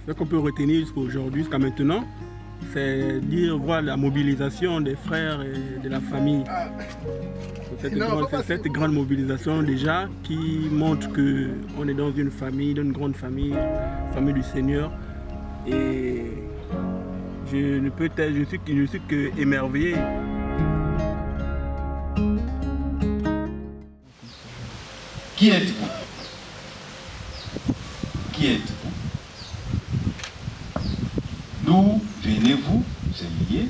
Ce qu'on peut retenir jusqu'à aujourd'hui, jusqu'à maintenant, c'est dire voir la mobilisation des frères et de la famille. Cette grande mobilisation déjà qui montre qu'on est dans une famille, dans une grande famille, famille du Seigneur. Et je suis que émerveillé. Qui êtes-vous? Qui êtes-vous? D'où venez-vous? C'est lié.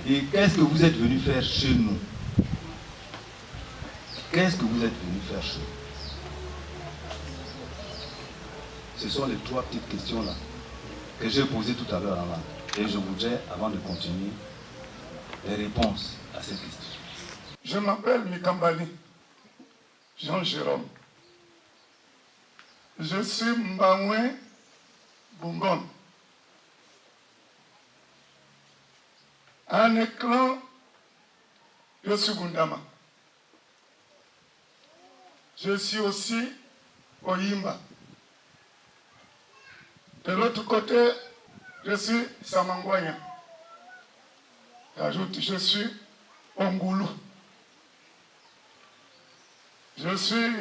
Et qu'est-ce que vous êtes venu faire chez nous? Qu'est-ce que vous êtes venu faire chez nous? Ce sont les trois petites questions-là que j'ai posées tout à l'heure avant. Et je voudrais, avant de continuer, les réponses à ces questions. Je m'appelle Mikambali Jean-Jérôme. Je suis Mbamwe Bungon. Un éclan, je suis Gundama. Je suis aussi Oyimba. De l'autre côté, je suis Samangwanya. J'ajoute, je suis Ongoulou. Je suis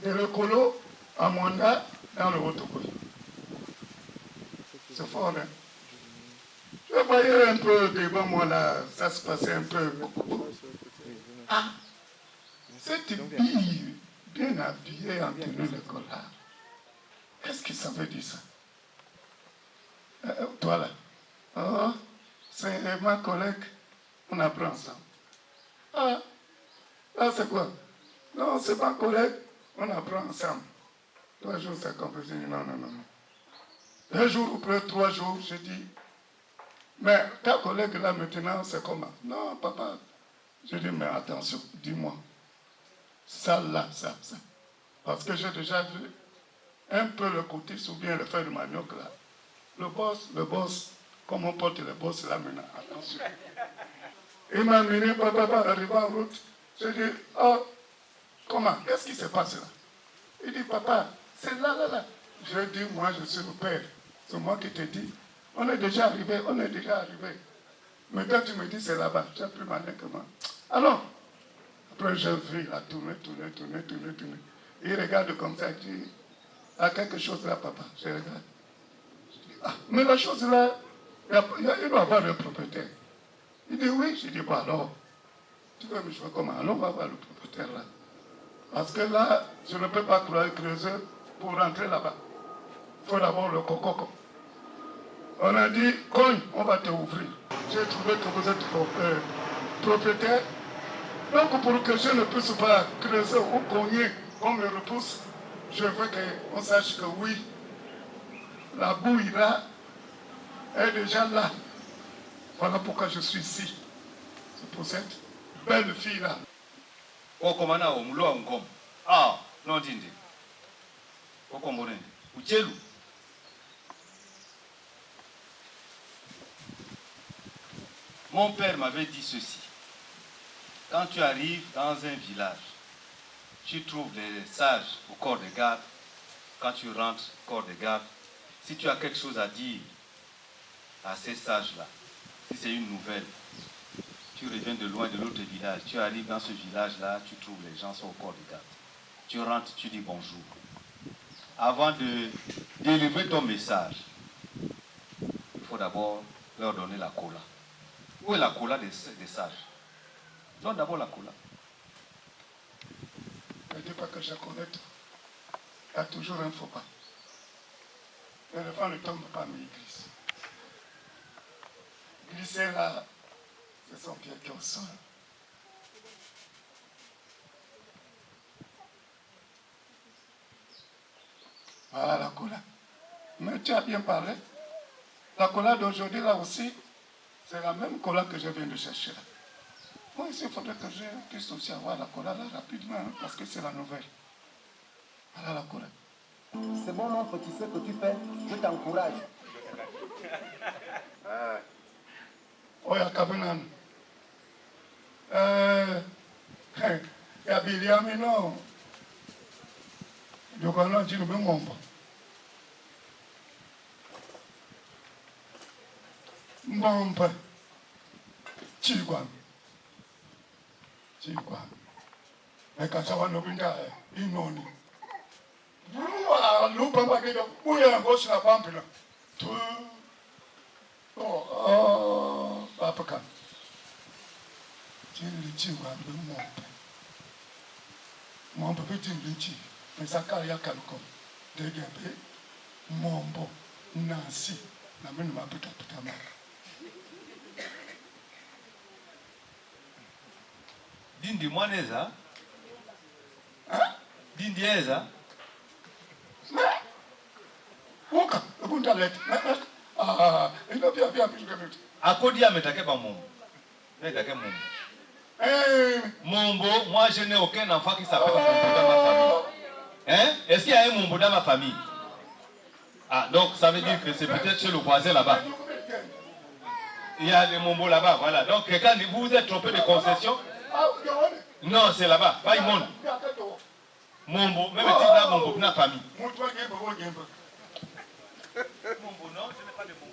de l'Ekolo à Mwanda dans le Haut-Togoy. C'est fort, hein? Je voyais un peu devant moi là, ça se passait un peu. Ah, cette bille bien habillée en tenue de collard. Qu'est-ce que ça veut dire ça? Toi là. Oh, c'est ma collègue. On apprend ensemble. Ah, là c'est quoi? Non, c'est ma collègue. On apprend ensemble. 3 jours, c'est compris. Non. 2 jours ou près 3 jours, je dis. Mais ta collègue là maintenant, c'est comment? Non, papa. Je dis, mais attention, dis-moi. Ça là, ça. Parce que j'ai déjà vu un peu le côté ou bien le fer de manioc là. Le boss, comme on porte le boss là maintenant, attention. Il m'a amené, papa, arrivé en route. Je dis, oh, comment? Qu'est-ce qui se passe là? Il dit, papa, c'est là. Je dis, moi je suis le père. C'est moi qui te dis. On est déjà arrivé. Mais quand tu me dis c'est là-bas, tu as plus malin que moi. Alors, après j'ai vu, il a tourné. Il regarde comme ça, il dit, il y a quelque chose là, papa. Je regarde. Je dis, ah, mais la chose là, il doit avoir un propriétaire. Il dit oui. Je dis, bon alors, tu veux me jouer comment? Alors on va voir le propriétaire là. Parce que là, je ne peux pas creuser pour rentrer là-bas. Il faut d'abord le coco. On a dit, cogne, on va te ouvrir. J'ai trouvé que vous êtes propriétaire. Donc pour que je ne puisse pas creuser ou cogner, qu'on me repousse, je veux qu'on sache que oui, la bouille là est déjà là. Voilà pourquoi je suis ici. C'est pour cette belle fille là. Okomana omlo ngom. Ah, non dindi. Okomborende. Uchelu. Mon père m'avait dit ceci. Quand tu arrives dans un village, tu trouves des sages au corps de garde. Quand tu rentres au corps de garde, si tu as quelque chose à dire à ces sages-là, si c'est une nouvelle, tu reviens de loin de l'autre village, tu arrives dans ce village-là, tu trouves les gens sont au corps de garde. Tu rentres, tu dis bonjour. Avant de délivrer ton message, il faut d'abord leur donner la cola. Où est la cola des sages? Donne d'abord la cola. Ne dis pas que je connais tout. Il y a toujours un faux pas. L'éléphant ne tombe pas, mais il glisse. Glisser là, c'est son pied qui est au sol. Voilà la cola. Mais tu as bien parlé. La cola d'aujourd'hui là aussi, c'est la même cola que je viens de chercher là. Moi ici, il faudrait que je puisse aussi avoir la cola là rapidement, hein, parce que c'est la nouvelle. Voilà la cola. C'est bon, montre, tu sais ce que tu fais, je t'encourage. Oya Kabinan. Ya Biliami no. Jokano Jinube Mombo. Mbomba. Chigwan. Chigwan. Ekasawa no binda inoni. Lupa bagega uya ngosi na pampila. Tu. Papakan. Chili chigwan mbomba. Mombo bitingichi. Mesakari ya kaluko. Degebe. Mombo. Nasi. Na mimi mapita mara. Dindi mwaneza? Dindi eza? Woka, bunda leti. Ino pia vitu. Akodi ametake ba Mombo. Metake Mombo. Mombo, moi je n'ai aucun enfant qui s'appelle Mombo dans ma famille. Hein? Est-ce qu'il y a un Mombo dans ma famille? Ah, donc ça veut dire que c'est peut-être chez le voisin là-bas. Il y a des Mombo là-bas, voilà. Donc quand vous vous êtes trompé de concession, non, c'est là-bas, pas Imon. Mombo, même si là, Mombo, dans la famille. Mombo, non, je n'ai pas de Mombo.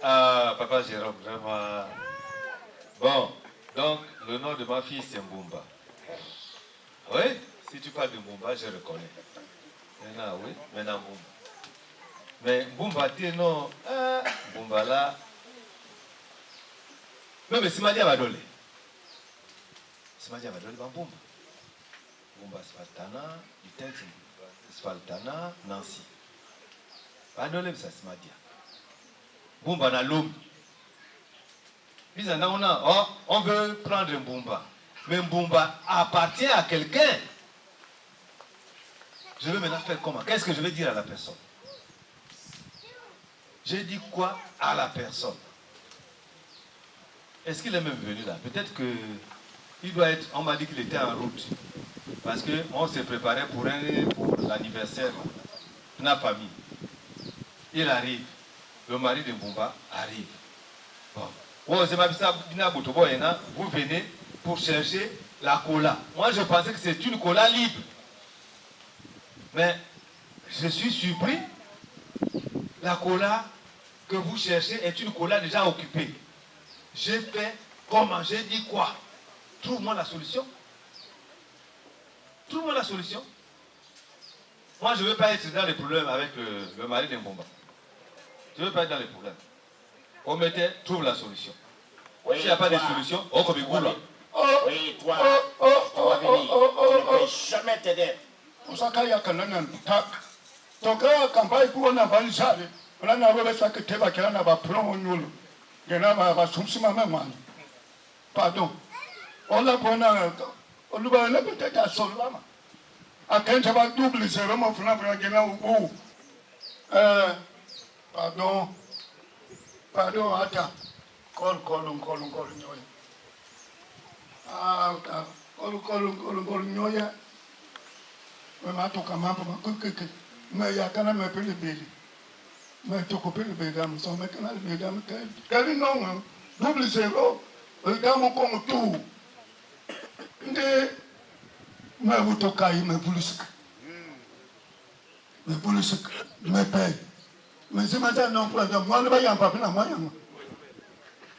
Papa Jérôme, vraiment. Bon, donc le nom de ma fille c'est Mbumba. Oui, si tu parles de Mbumba, je reconnais. Maintenant, oui, maintenant Mbumba. Mais Mbumba, tu non, Mbumba là. Mais si Madia va donner. Si Madia va donner, Mbumba. Mbumba Spaltana, Iten Spaltana, Nancy. Va donner ça, si Madia. Mbumba na l'homme. On veut prendre Mbumba. Mais Mbumba appartient à quelqu'un. Je vais maintenant faire comment? Qu'est-ce que je vais dire à la personne? J'ai dit quoi à la personne? Est-ce qu'il est même venu là? Peut-être que il doit être. On m'a dit qu'il était en route. Parce qu'on s'est préparé pour l'anniversaire de la famille. Il arrive. Le mari de Mbumba arrive. Bon. Vous venez pour chercher la cola. Moi, je pensais que c'est une cola libre. Mais je suis surpris. La cola que vous cherchez est une cola déjà occupée. J'ai fait comment? J'ai dit quoi? Trouve-moi la solution. Trouve-moi la solution. Moi, je ne veux pas être dans les problèmes avec le mari de Mbumba. Je ne veux pas être dans les problèmes. On mettait, trouve la solution. Oui, s'il n'y a pas de solution, on comme Goula. Oui, toi, tu vas venir. Je ne peux jamais t'aider. Pour ça qu'il y a un tac. Donc, quand on a un sale, on a un ça que tu vas qu'il y a un plomb au nul. Il y a un souci ma maman. Pardon. On a peut-être à Solama. À 15 ça va doubler, c'est vraiment finalement. Pardon. Pardon, attends. Col, nyoya. Col, nyoya. Mais ma toka mambo makukeke. Mais ya kana me pele beli. Mais toko pele bedam, so me kana le bedam. Kali non, double zéro. Bedam comme tout. Nde me utoka yi me bulusik. Me bulusik, me paye. Mais c'est maintenant non, moi ne vais pas na moi.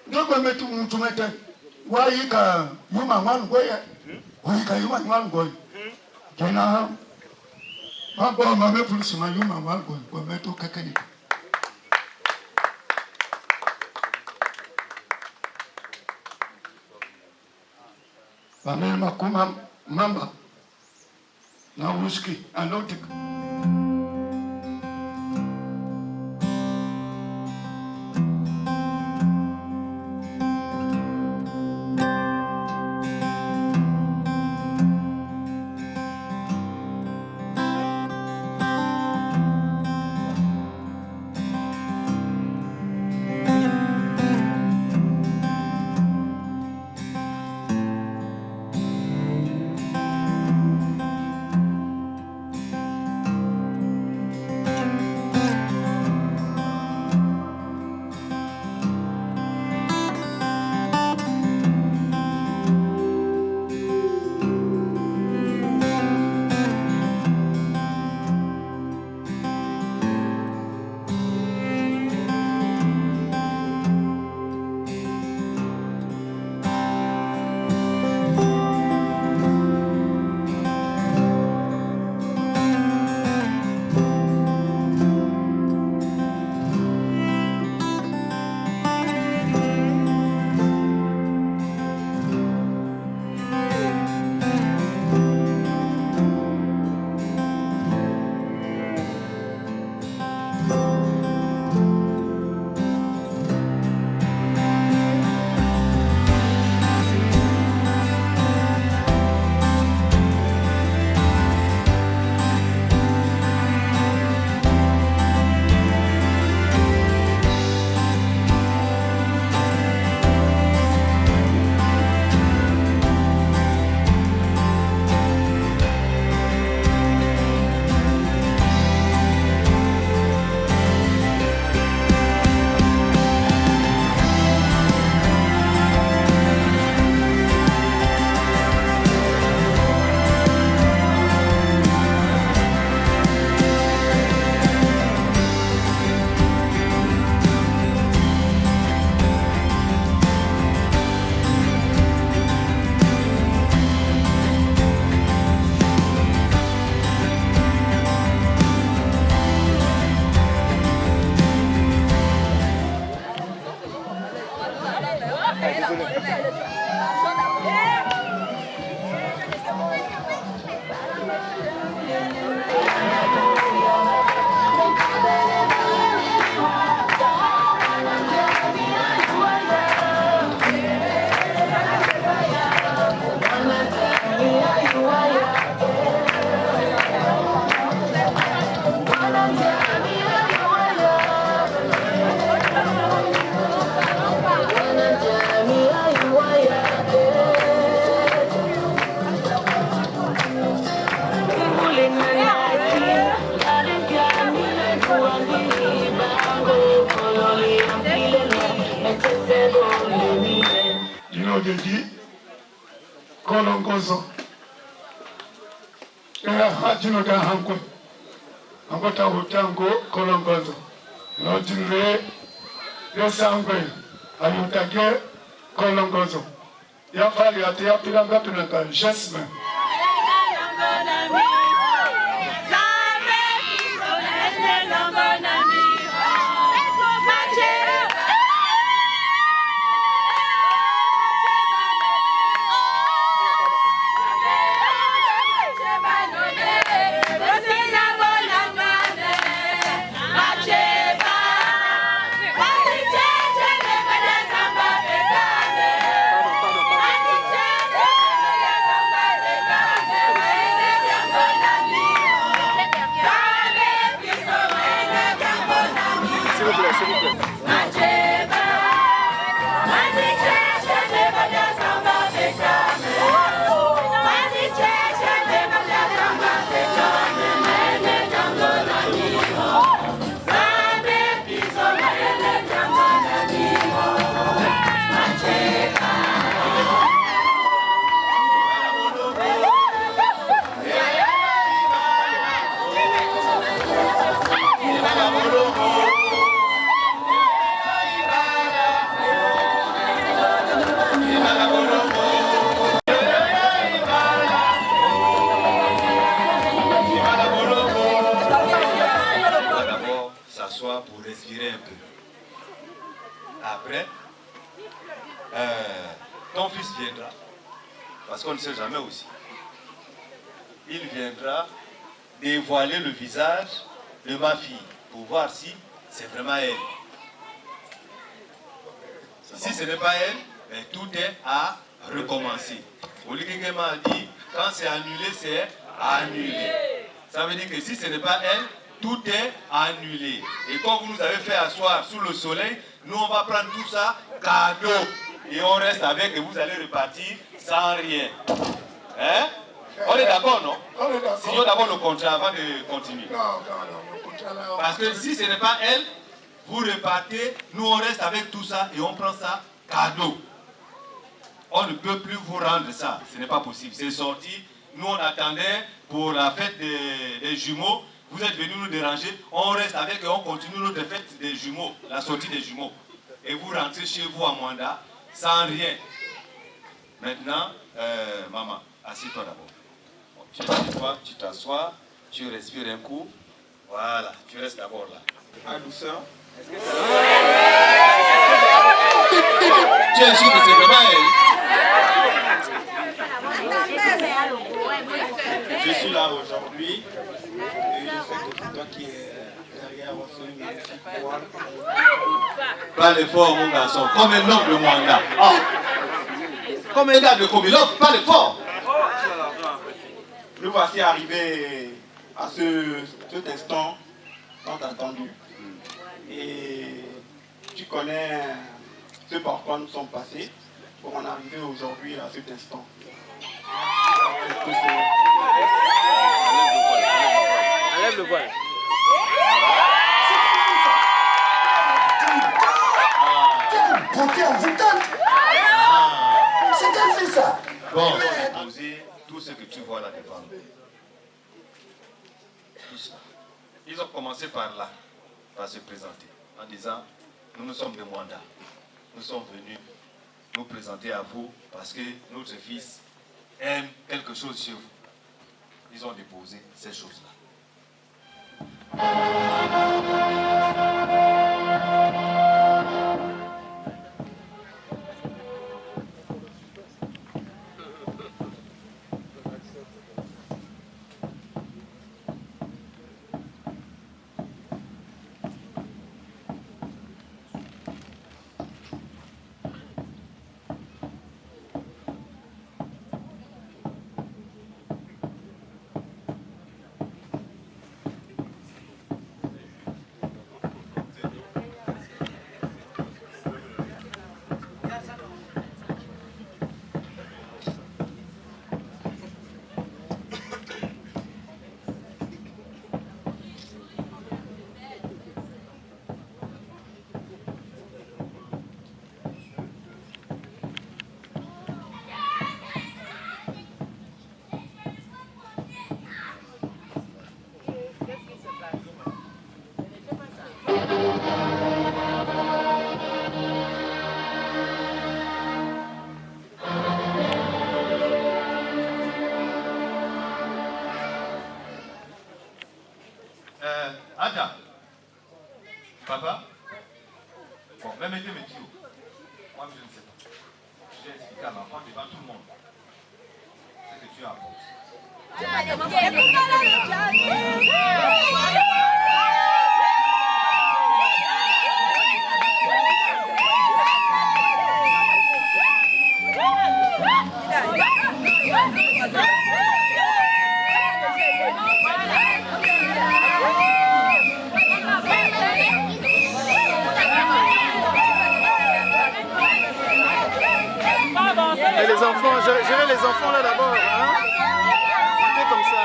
Donc me tu mette. Why ka yuma man goye. Why ka yuma man goye. Kena papa mama police ma yuma man goye. Ko me to kakani. Famille Makuma Mamba. Na whisky, anotic. Dit Kolongozo. Hajino da hanko. Angota hutango Kolongozo. No jinre yosangwe. Ayutage Kolongozo. Ya fali ati ya pilanga tunaka Jasmine. Pour respirer un peu. Après, ton fils viendra. parce qu'on ne sait jamais aussi. Il viendra dévoiler le visage de ma fille pour voir si c'est vraiment elle. Si ce n'est pas elle, ben, tout est à recommencer. Oligé m'a dit, quand c'est annulé, c'est annulé. Ça veut dire que si ce n'est pas elle, tout est annulé. Et comme vous nous avez fait asseoir sous le soleil, nous on va prendre tout ça cadeau. Et on reste avec et vous allez repartir sans rien. Hein? On est d'accord, non? On est d'accord. Signons d'abord le contrat avant de continuer. Non, le contrat là. Parce que si ce n'est pas elle, vous repartez, nous on reste avec tout ça et on prend ça cadeau. On ne peut plus vous rendre ça, ce n'est pas possible. C'est sorti, nous on attendait pour la fête des jumeaux, vous êtes venus nous déranger, on reste avec et on continue notre fête des jumeaux, la sortie des jumeaux. Et vous rentrez chez vous à Mwanda sans rien. Maintenant, maman, assieds-toi d'abord. Tu t'assois, tu respires un coup. Voilà, tu restes d'abord là. À douceur. Tu es sûr que c'est vraiment elle? Je suis là aujourd'hui et je sais que c'est toi qui es derrière ce magnifique voile. Parle fort mon garçon, comme un homme de Mwanda. Oh. Comme un gars de Kobilok, parle fort. Nous voici arrivés à cet instant tant attendu. Et tu connais ce par quoi nous sommes passés pour en arriver aujourd'hui à cet instant. Enlève le voile. C'est ça. Bon, on va poser tout ce que tu vois là devant nous. Tout ça. Ils ont commencé par là, par se présenter, en disant, nous sommes de Mwanda. Nous sommes venus nous présenter à vous parce que notre fils aime quelque chose chez vous. Ils ont déposé ces choses-là. Ada, papa, bon, même mettez mes tuyaux. Moi, je ne sais pas. Je vais expliquer à l'enfant devant tout le monde ce que tu apportes. Et les enfants, gérez les enfants là d'abord, hein? C'est comme ça.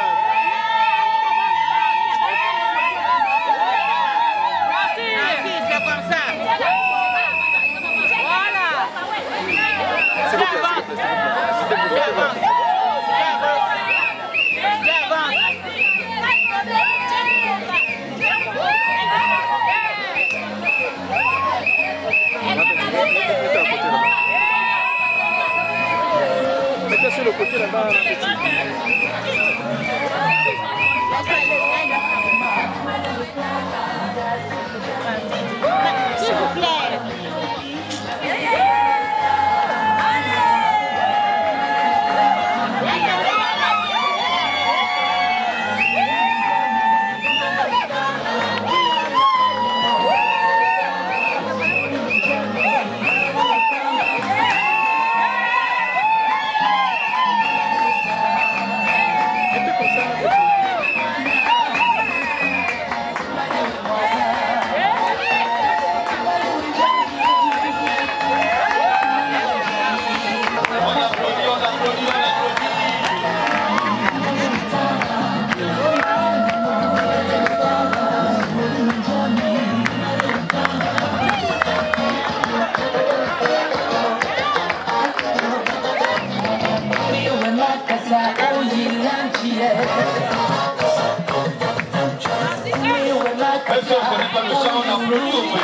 Merci, c'est comme ça. Voilà. S'il vous plaît, s'il vous plaît. Mettez sur le côté là-bas, petit. Même si on ne connaît pas le chant, on applaudit au moins.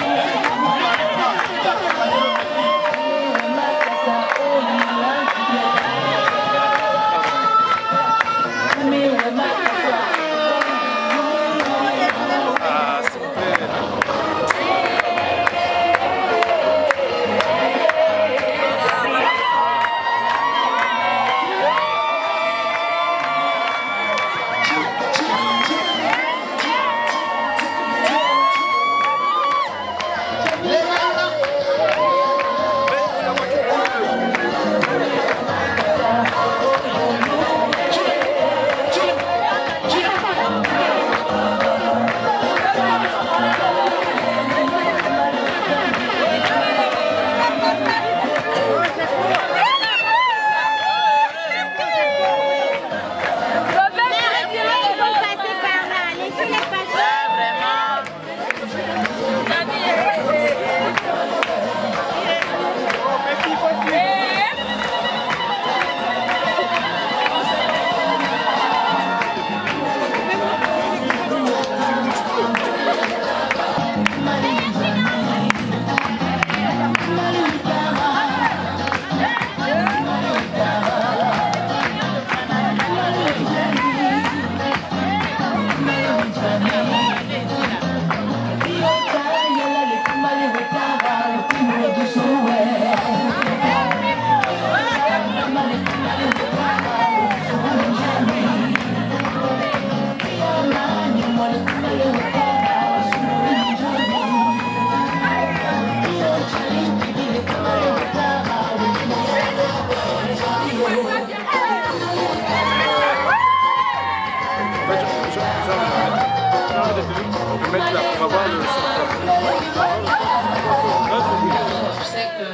Je sais que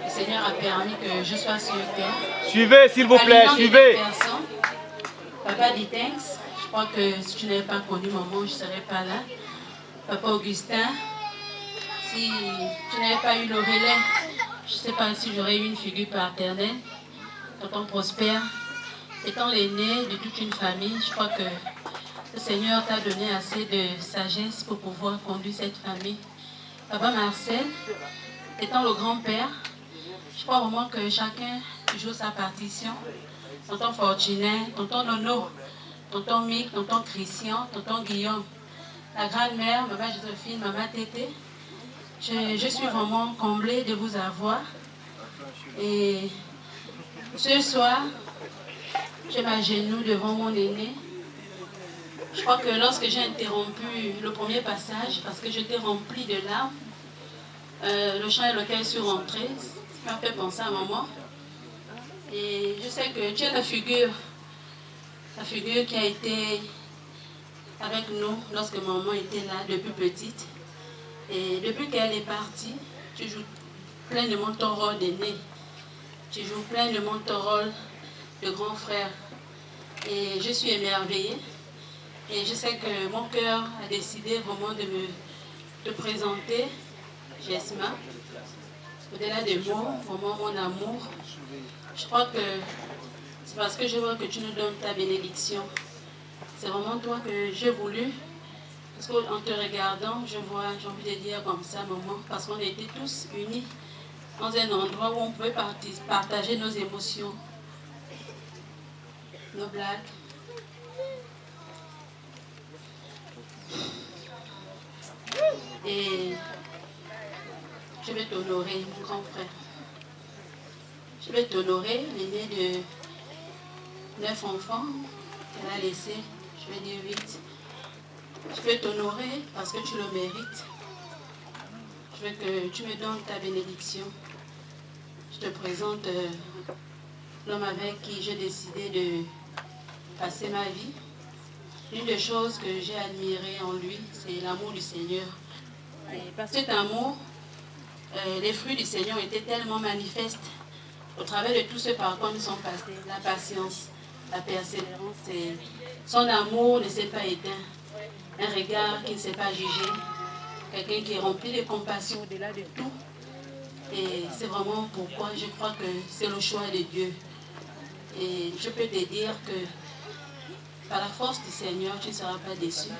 le Seigneur a permis que je sois sur terre. Suivez, s'il vous plaît, suivez. Papa dit thanks. Je crois que si tu n'avais pas connu maman, je ne serais pas là. Papa Augustin, si tu n'avais pas eu le relais, je ne sais pas si j'aurais eu une figure paternelle. Tonton Prosper, étant l'aîné de toute une famille, je crois que le Seigneur t'a donné assez de sagesse pour pouvoir conduire cette famille. Papa Marcel, étant le grand-père, je crois vraiment que chacun joue sa partition. Tonton Fortuné, tonton Nono, tonton Mick, tonton Christian, tonton Guillaume, la grand-mère, maman Joséphine, maman Tété. Je suis vraiment comblée de vous avoir. Et ce soir, je m'agenouille devant mon aîné. Je crois que lorsque j'ai interrompu le premier passage, parce que j'étais remplie de larmes, le chant et lequel suis rentrée, ça m'a fait penser à maman. Et je sais que tu es la figure qui a été avec nous lorsque maman était là depuis petite. Et depuis qu'elle est partie, tu joues pleinement ton rôle d'aîné. Tu joues pleinement ton rôle de grand frère. Et je suis émerveillée. Et je sais que mon cœur a décidé vraiment de me te présenter, Jesma. Au-delà des mots, vraiment mon amour. Je crois que c'est parce que je vois que tu nous donnes ta bénédiction. C'est vraiment toi que j'ai voulu. Parce qu'en te regardant, je vois, j'ai envie de dire comme ça, maman, parce qu'on était tous unis dans un endroit où on pouvait partager nos émotions, nos blagues. Et je vais t'honorer, mon grand frère. Je vais t'honorer, l'aîné de 9 enfants qu'elle a laissé, je vais dire 8. Je vais t'honorer parce que tu le mérites. Je veux que tu me donnes ta bénédiction. Je te présente l'homme avec qui j'ai décidé de passer ma vie. Une des choses que j'ai admirées en lui, c'est l'amour du Seigneur. Et par cet amour, les fruits du Seigneur étaient tellement manifestes au travers de tout ce par quoi nous sommes passés. La patience, la persévérance, et son amour ne s'est pas éteint. Un regard qui ne s'est pas jugé. Quelqu'un qui est rempli de compassion au-delà de tout. Et c'est vraiment pourquoi je crois que c'est le choix de Dieu. Et je peux te dire que Par la force du Seigneur, tu ne seras pas déçu.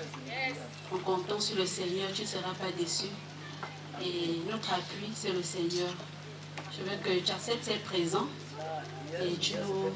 En comptant sur le Seigneur, tu ne seras pas déçu. Et notre appui, c'est le Seigneur. Je veux que tu acceptes ses présents et tu nous...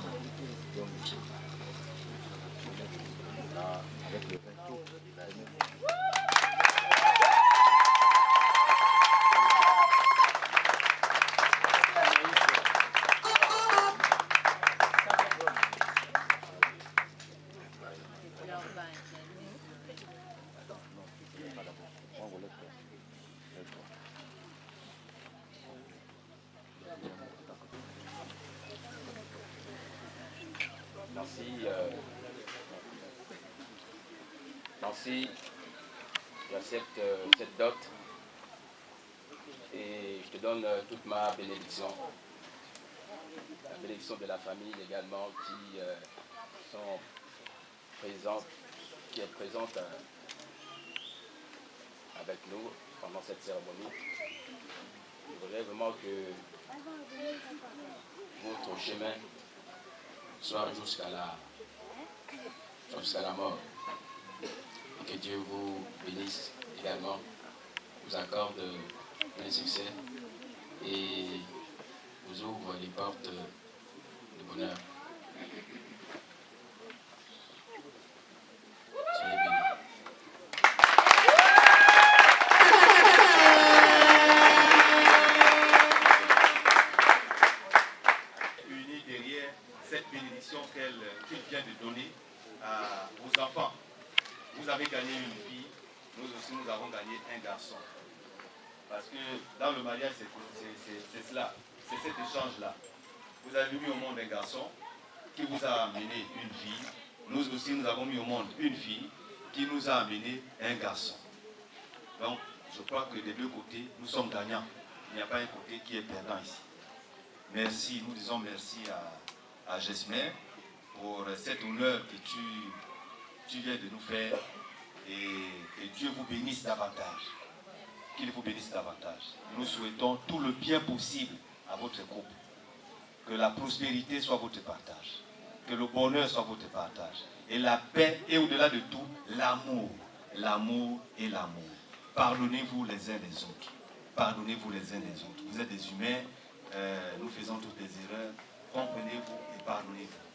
Nancy, j'accepte cette dot et je te donne toute ma bénédiction. La bénédiction de la famille également qui sont présentes, qui est présente avec nous pendant cette cérémonie. Je voudrais vraiment que votre chemin soit jusqu'à la mort. Que Dieu vous bénisse également, vous accorde plein succès et vous ouvre les portes de bonheur. Soyez bénis. Unis derrière cette bénédiction qu'il vient de donner aux enfants. Vous avez gagné une fille, nous aussi nous avons gagné un garçon. Parce que dans le mariage, c'est cela, c'est cet échange-là. Vous avez mis au monde un garçon qui vous a amené une fille. Nous aussi, nous avons mis au monde une fille qui nous a amené un garçon. Donc, je crois que des deux côtés, nous sommes gagnants. Il n'y a pas un côté qui est perdant ici. Merci, nous disons merci à Jesmer pour cet honneur que tu viens de nous faire et que Dieu vous bénisse davantage. Qu'il vous bénisse davantage. Nous souhaitons tout le bien possible à votre groupe. Que la prospérité soit votre partage. Que le bonheur soit votre partage. Et la paix et au-delà de tout, l'amour. L'amour et l'amour. Pardonnez-vous les uns des autres. Pardonnez-vous les uns des autres. Vous êtes des humains. Nous faisons toutes des erreurs. Comprenez-vous et pardonnez-vous.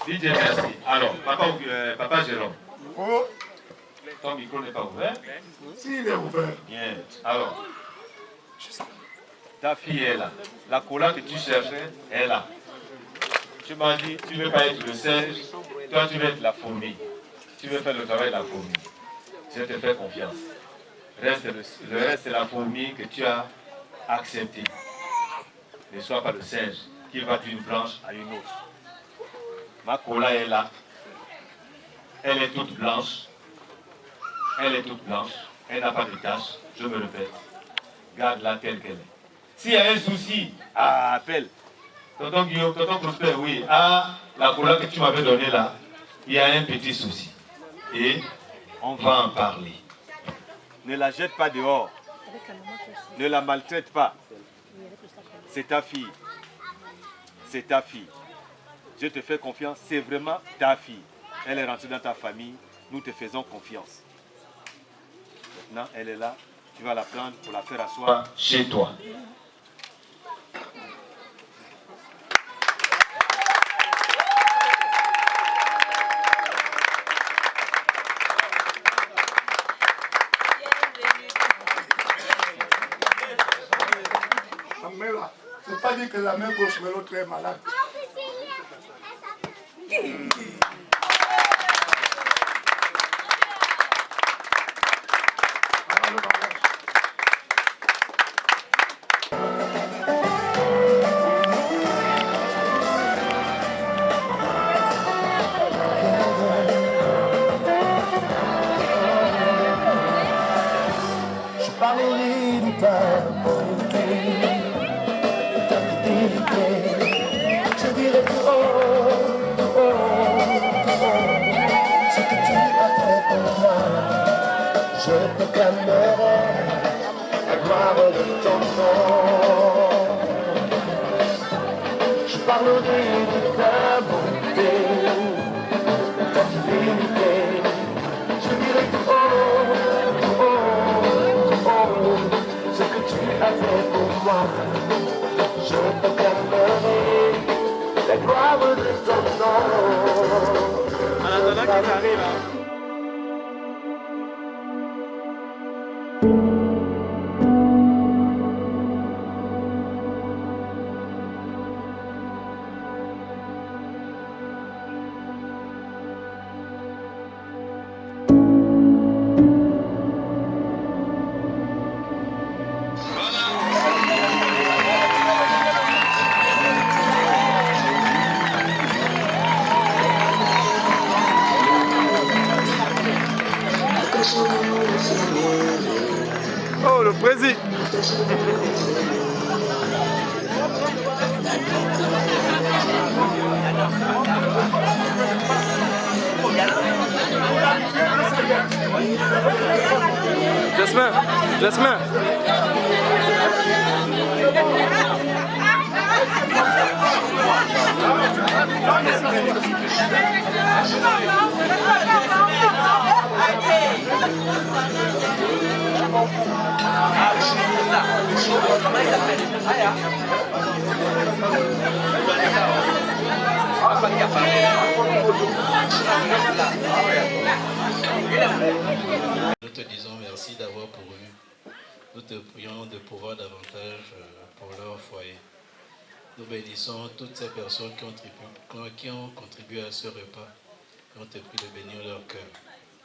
DJ, merci. Alors, papa Jérôme. Oh, Ton micro n'est pas ouvert? si, il est ouvert. Bien. Alors, ta fille est là. La cola que tu cherchais est là. Tu m'as dit, tu ne veux pas être le singe, toi tu veux être la fourmi. Tu veux faire le travail de la fourmi. Je te fais confiance. Le reste, c'est la fourmi que tu as acceptée. Ne sois pas le singe qui va d'une branche à une autre. Ma cola est là. Elle est toute blanche. Elle est toute blanche. Elle n'a pas de taches. Je me répète. Garde-la telle qu'elle est. S'il y a un souci, appelle. Tonton Guillaume, tonton Prosper, oui. La couleur que tu m'avais donnée là, il y a un petit souci. Et on va en parler. Ne la jette pas dehors. Ne la maltraite pas. C'est ta fille. C'est ta fille. Je te fais confiance. C'est vraiment ta fille. Elle est rentrée dans ta famille. Nous te faisons confiance. Maintenant, elle est là. Tu vas la prendre pour la faire asseoir chez toi. ma main là. C'est pas dire que la main gauche, mais l'autre est malade. Je parlerai de ta bonté, de ta fidélité. Je dirai tout haut, tout haut, tout haut, ce que tu as fait pour moi. Je proclamerai la gloire de ton nom. Je parlerai de ta bonté, de ta fidélité. Je dirai tout haut, tout haut, ce que tu as fait pour moi. Je proclamerai la gloire de ton nom. En attendant qu'ils arrivent, hein. Oh, le président. Jasmin, Jasmin. Nous te disons merci d'avoir pour eux. Nous te prions de pouvoir davantage pour leur foyer. Nous bénissons toutes ces personnes qui ont contribué à ce repas. Et on te prie de bénir leur cœur.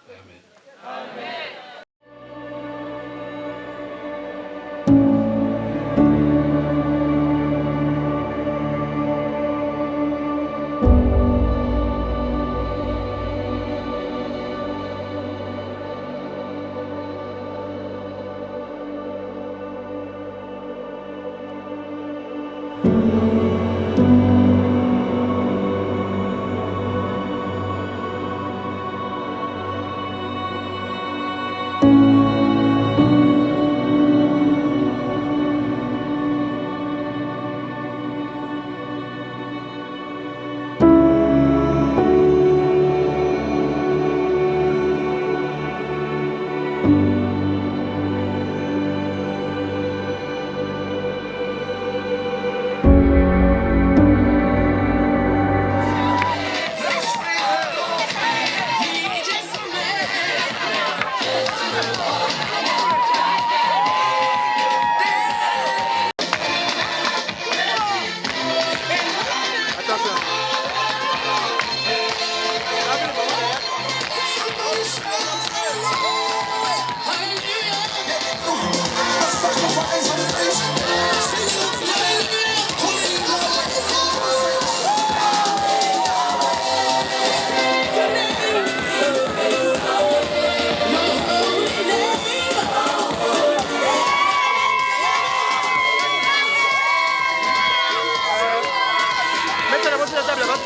Amen. Amen. Mettez la moitié de la table là-bas,